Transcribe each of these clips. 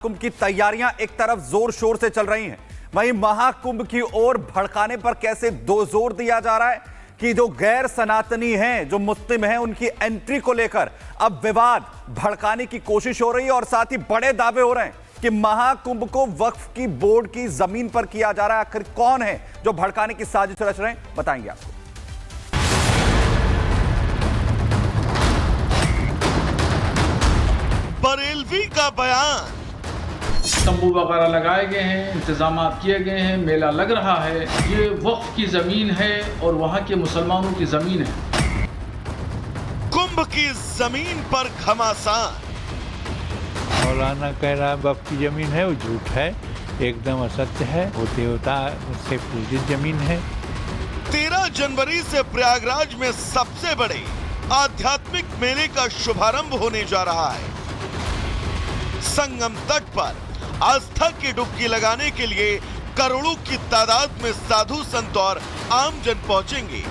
कुंभ की तैयारियां एक तरफ जोर शोर से चल रही हैं, वहीं महाकुंभ की ओर भड़काने पर कैसे दो जोर दिया जा रहा है कि जो गैर सनातनी हैं, जो मुस्लिम हैं, उनकी एंट्री को लेकर अब विवाद भड़काने की कोशिश हो रही है और साथ ही बड़े दावे हो रहे हैं कि महाकुंभ को वक्फ की बोर्ड की जमीन पर किया जा रहा है। आखिर कौन है जो भड़काने की साजिश रच रहे हैं, बताएंगे आपको। बरेलवी का बयान। तंबू वगैरह लगाए गए हैं, इंतजाम किए गए हैं, मेला लग रहा है। ये वक्फ की जमीन है और वहाँ के मुसलमानों की जमीन है। कुंभ की जमीन पर घमासान। मौलाना कह रहा है वक्फ की जमीन है, वो झूठ है, एकदम असत्य है। वो देवता उससे पूजित जमीन है। 13 जनवरी से प्रयागराज में सबसे बड़े आध्यात्मिक मेले का शुभारंभ होने जा रहा है। संगम तट पर आस्था की डुबकी लगाने के लिए करोड़ों की तादाद में साधु संत और आम जन पहुंचेंगे।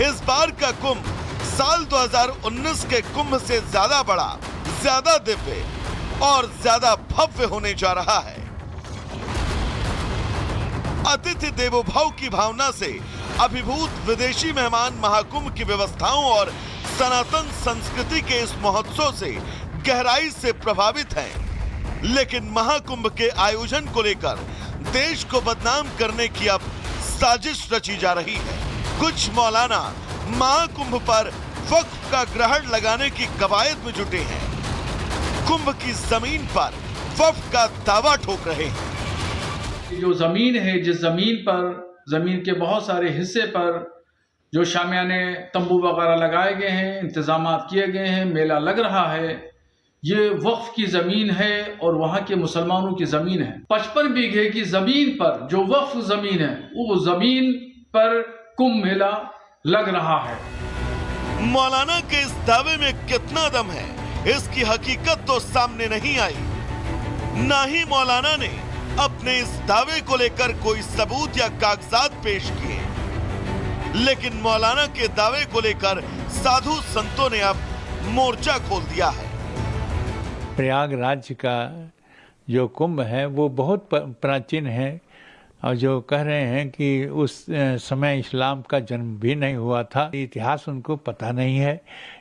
इस बार का कुंभ साल 2019 के कुंभ से ज्यादा बड़ा, ज्यादा दिव्य और ज्यादा भव्य होने जा रहा है। अतिथि देवो भव की भावना से अभिभूत विदेशी मेहमान महाकुंभ की व्यवस्थाओं और सनातन संस्कृति के इस महोत्सव से गहराई से प्रभावित हैं। लेकिन महाकुंभ के आयोजन को लेकर देश को बदनाम करने की अब साजिश रची जा रही है। कुछ मौलाना महाकुंभ पर वक्फ का ग्रहण लगाने की कवायद में जुटे हैं। कुंभ की जमीन पर वक्फ का दावा ठोक रहे हैं। जो जमीन है, जिस जमीन पर, जमीन के बहुत सारे हिस्से पर जो शामियाने तंबू वगैरह लगाए गए हैं, इंतजाम किए गए हैं, मेला लग रहा है, ये वक्फ की जमीन है और वहाँ के मुसलमानों की जमीन है। 55 बीघे की जमीन पर जो वक्फ जमीन है, वो जमीन पर कुंभ मेला लग रहा है। मौलाना के इस दावे में कितना दम है, इसकी हकीकत तो सामने नहीं आई। ना ही मौलाना ने अपने इस दावे को लेकर कोई सबूत या कागजात पेश किए। लेकिन मौलाना के दावे को लेकर साधु संतों ने अब मोर्चा खोल दिया है। प्रयागराज का जो कुंभ है वो बहुत प्राचीन है और जो कह रहे हैं कि उस समय इस्लाम का जन्म भी नहीं हुआ था, इतिहास उनको पता नहीं है,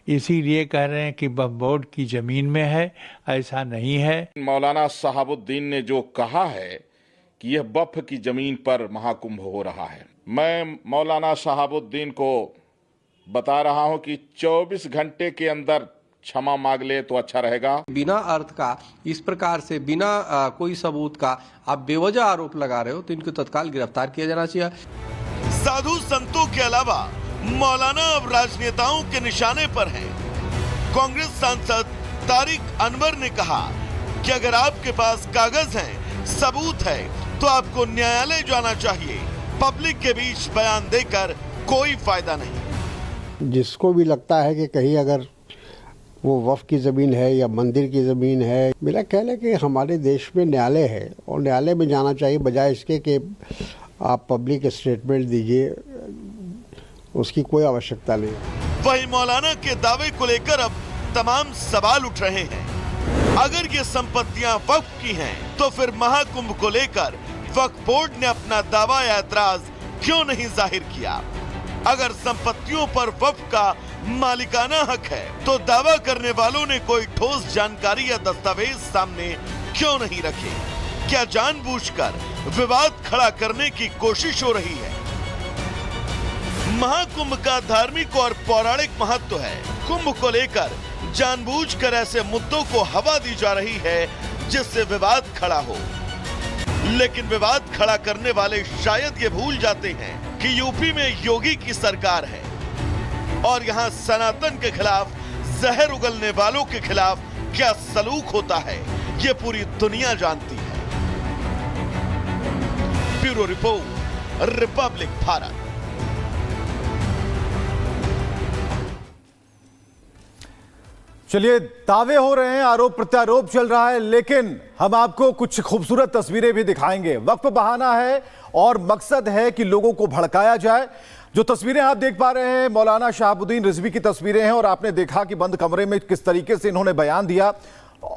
इसीलिए कह रहे हैं कि वक्फ बोर्ड की जमीन में है। ऐसा नहीं है। मौलाना शहाबुद्दीन ने जो कहा है कि यह वक्फ की जमीन पर महाकुंभ हो रहा है, मैं मौलाना शहाबुद्दीन को बता रहा हूं कि 24 घंटे के अंदर क्षमा मांग ले तो अच्छा रहेगा। बिना अर्थ का, इस प्रकार से बिना कोई सबूत का आप बेवजह आरोप लगा रहे हो, तो इनको तत्काल गिरफ्तार किया जाना चाहिए। साधु संतों के अलावा मौलाना अब राजनेताओं के निशाने पर हैं। कांग्रेस सांसद तारिक अनवर ने कहा कि अगर आपके पास कागज हैं, सबूत है, तो आपको न्यायालय जाना चाहिए। पब्लिक के बीच बयान देकर कोई फायदा नहीं। जिसको भी लगता है कि कहीं अगर वो वक्फ की ज़मीन है या मंदिर की ज़मीन है, मेरा कहना है कि हमारे देश में न्यायालय है और न्यायालय में जाना चाहिए, बजाय इसके कि आप पब्लिक स्टेटमेंट दीजिए, उसकी कोई आवश्यकता नहीं। वही मौलाना के दावे को लेकर अब तमाम सवाल उठ रहे हैं। अगर ये संपत्तियां वक्फ की हैं, तो फिर महाकुंभ को लेकर वक्फ बोर्ड ने अपना दावा या एतराज क्यों नहीं जाहिर किया? अगर संपत्तियों पर वक्फ का मालिकाना हक है, तो दावा करने वालों ने कोई ठोस जानकारी या दस्तावेज सामने क्यों नहीं रखे? क्या जानबूझकर विवाद खड़ा करने की कोशिश हो रही है? महाकुंभ का धार्मिक और पौराणिक महत्व है। कुंभ को लेकर जानबूझकर ऐसे मुद्दों को हवा दी जा रही है जिससे विवाद खड़ा हो। लेकिन विवाद खड़ा करने वाले शायद ये भूल जाते हैं कि यूपी में योगी की सरकार है और यहाँ सनातन के खिलाफ, जहर उगलने वालों के खिलाफ क्या सलूक होता है, ये पूरी दुनिया जानती है। Bureau report, Republic Bharat. चलिए, दावे हो रहे हैं, आरोप प्रत्यारोप चल रहा है, लेकिन हम आपको कुछ खूबसूरत तस्वीरें भी दिखाएंगे। वक्त बहाना है और मकसद है कि लोगों को भड़काया जाए। जो तस्वीरें आप देख पा रहे हैं मौलाना शहाबुद्दीन रिजवी की तस्वीरें हैं और आपने देखा कि बंद कमरे में किस तरीके से इन्होंने बयान दिया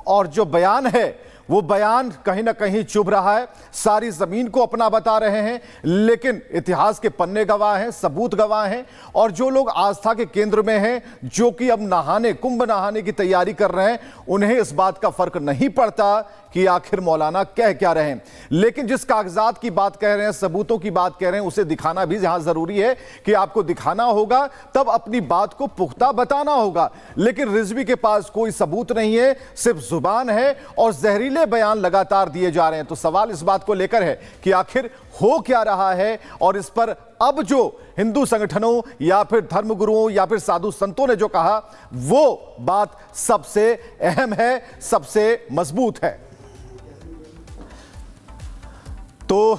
और जो बयान है वो बयान कहीं ना कहीं चुभ रहा है, सारी जमीन को अपना बता रहे हैं, लेकिन इतिहास के पन्ने गवाह हैं, सबूत गवाह हैं। और जो लोग आस्था के केंद्र में हैं, जो कि अब कुंभ नहाने की तैयारी कर रहे हैं, उन्हें इस बात का फर्क नहीं पड़ता कि आखिर मौलाना कह क्या रहे हैं। लेकिन जिस कागजात की बात कह रहे हैं, सबूतों की बात कह रहे हैं, उसे दिखाना भी जहां जरूरी है कि आपको दिखाना होगा, तब अपनी बात को पुख्ता बताना होगा। लेकिन रिजवी के पास कोई सबूत नहीं है, सिर्फ जुबान है और जहरीले बयान लगातार दिए जा रहे हैं। तो सवाल इस बात को लेकर है कि आखिर हो क्या रहा है, और इस पर अब जो हिंदू संगठनों या फिर धर्मगुरुओं या फिर साधु संतों ने जो कहा, वो बात सबसे अहम है, सबसे मजबूत है। तो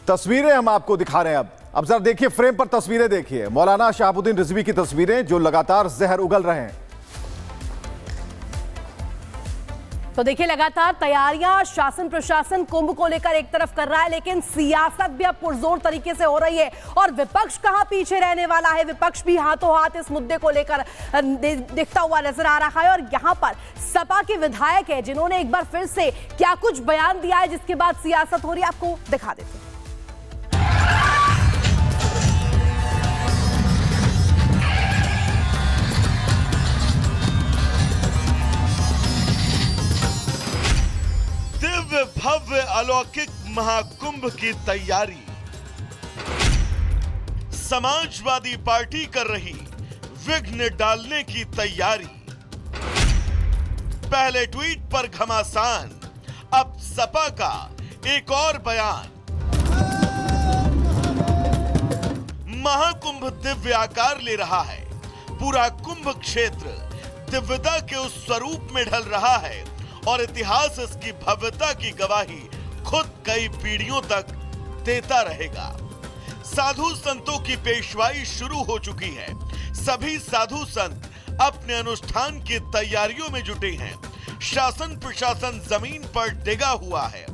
तस्वीरें हम आपको दिखा रहे हैं। अब जरा देखिए, फ्रेम पर तस्वीरें देखिए, मौलाना शहाबुद्दीन रिजवी की तस्वीरें जो लगातार जहर उगल रहे हैं। तो देखिए, लगातार तैयारियां शासन प्रशासन कुंभ को लेकर एक तरफ कर रहा है, लेकिन सियासत भी अब पुरजोर तरीके से हो रही है। और विपक्ष कहां पीछे रहने वाला है, विपक्ष भी हाथों हाथ इस मुद्दे को लेकर दिखता हुआ नजर आ रहा है। और यहां पर सपा के विधायक है जिन्होंने एक बार फिर से क्या कुछ बयान दिया है, जिसके बाद सियासत हो रही है, आपको दिखा देते हैं। दिव्य भव्य अलौकिक महाकुंभ की तैयारी समाजवादी पार्टी कर रही, विघ्न डालने की तैयारी। पहले ट्वीट पर घमासान, अब सपा का एक और बयान। महाकुंभ दिव्य आकार ले रहा है, पूरा कुंभ क्षेत्र दिव्यता के उस स्वरूप में ढल रहा है और इतिहास इसकी भव्यता की गवाही खुद कई पीढ़ियों तक देता रहेगा। साधु संतों की पेशवाई शुरू हो चुकी है। सभी साधु संत अपने अनुष्ठान की तैयारियों में जुटे हैं। शासन प्रशासन जमीन पर डिगा हुआ है।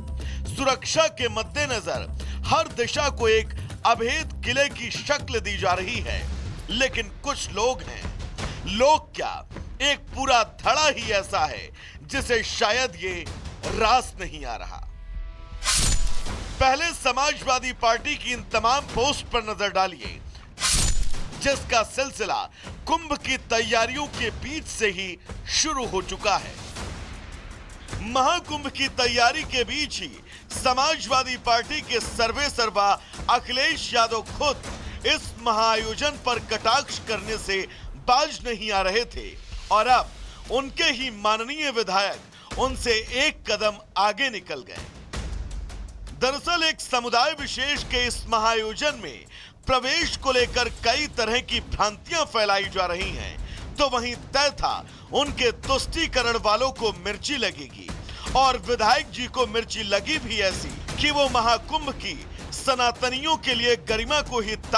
सुरक्षा के मद्देनजर हर दिशा को एक अभेद किले की शक्ल दी जा रही है। लेकिन कुछ लोग हैं, लोग क्या, एक पूरा धड़ा ही ऐसा है जिसे शायद ये रास नहीं आ रहा। पहले समाजवादी पार्टी की इन तमाम पोस्ट पर नजर डालिए, जिसका सिलसिला कुंभ की तैयारियों के बीच से ही शुरू हो चुका है। महाकुंभ की तैयारी के बीच ही समाजवादी पार्टी के सर्वे सर्वा अखिलेश यादव खुद इस महाआयोजन पर कटाक्ष करने से बाज नहीं आ रहे थे और अब उनके ही माननीय विधायक उनसे एक कदम आगे निकल गए। दरअसल एक समुदाय विशेष के इस महाआयोजन में प्रवेश को लेकर कई तरह की भ्रांतियां फैलाई जा रही हैं, तो वहीं तय था उनके तुष्टीकरण वालों को मिर्ची लगेगी और विधायक जी को मिर्ची लगी भी ऐसी कि वो महाकुंभ की सनातनियों के लिए गरिमा को ही